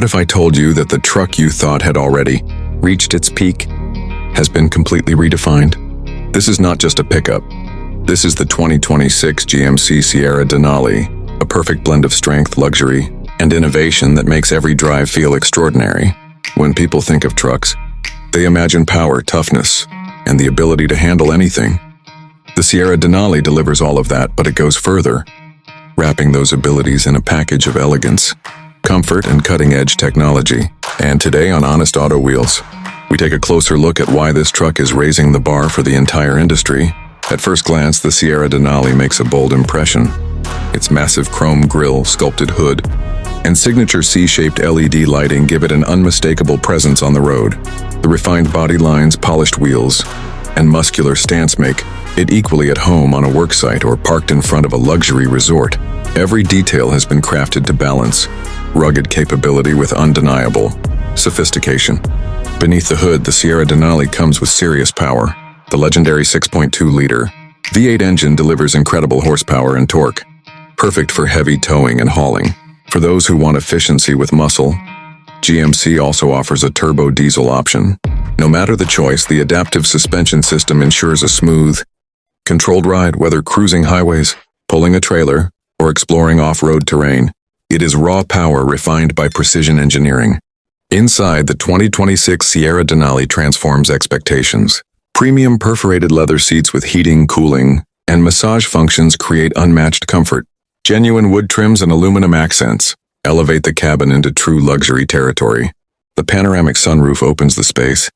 What if I told you that the truck you thought had already reached its peak has been completely redefined? This is not just a pickup. This is the 2026 GMC Sierra Denali, a perfect blend of strength, luxury, and innovation that makes every drive feel extraordinary. When people think of trucks, they imagine power, toughness, and the ability to handle anything. The Sierra Denali delivers all of that, but it goes further, wrapping those abilities in a package of elegance, comfort, and cutting-edge technology. And today on Honest Auto Wheels, we take a closer look at why this truck is raising the bar for the entire industry. At first glance, the Sierra Denali makes a bold impression. Its massive chrome grille, sculpted hood, and signature C-shaped LED lighting give it an unmistakable presence on the road. The refined body lines, polished wheels, and muscular stance make it equally at home on a worksite or parked in front of a luxury resort. Every detail has been crafted to balance rugged capability with undeniable sophistication. Beneath the hood, the Sierra Denali comes with serious power. The legendary 6.2-liter V8 engine delivers incredible horsepower and torque, perfect for heavy towing and hauling. For those who want efficiency with muscle, GMC also offers a turbo diesel option. No matter the choice, the adaptive suspension system ensures a smooth, controlled ride, whether cruising highways, pulling a trailer, or exploring off-road terrain. It is raw power refined by precision engineering. Inside, the 2026 Sierra Denali transforms expectations. Premium perforated leather seats with heating, cooling, and massage functions create unmatched comfort. Genuine wood trims and aluminum accents elevate the cabin into true luxury territory. The panoramic sunroof opens the space,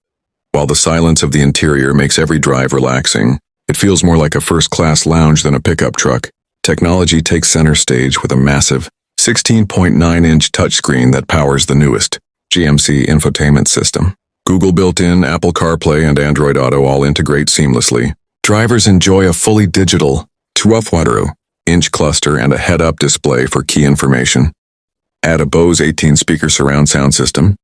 while the silence of the interior makes every drive relaxing. It feels more like a first-class lounge than a pickup truck. Technology takes center stage with a massive 16.9-inch touchscreen that powers the newest GMC infotainment system. Google built-in, Apple CarPlay, and Android Auto all integrate seamlessly. Drivers enjoy a fully digital 12.2-inch cluster and a head-up display for key information. Add a Bose 18-speaker surround sound system,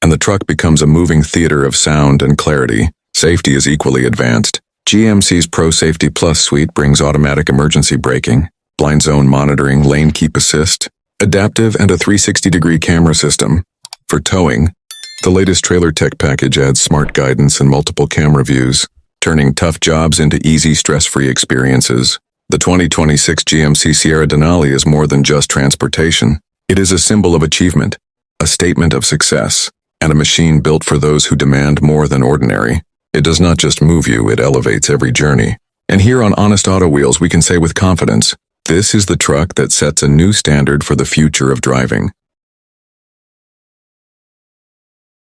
and the truck becomes a moving theater of sound and clarity. Safety is equally advanced. GMC's Pro Safety Plus suite brings automatic emergency braking, blind zone monitoring, lane keep assist, adaptive, and a 360-degree camera system. For towing, the latest trailer tech package adds smart guidance and multiple camera views, turning tough jobs into easy, stress-free experiences. The 2026 GMC Sierra Denali is more than just transportation. It is a symbol of achievement, a statement of success, and a machine built for those who demand more than ordinary. It does not just move you, it elevates every journey. And here on Honest Auto Wheels, we can say with confidence, this is the truck that sets a new standard for the future of driving.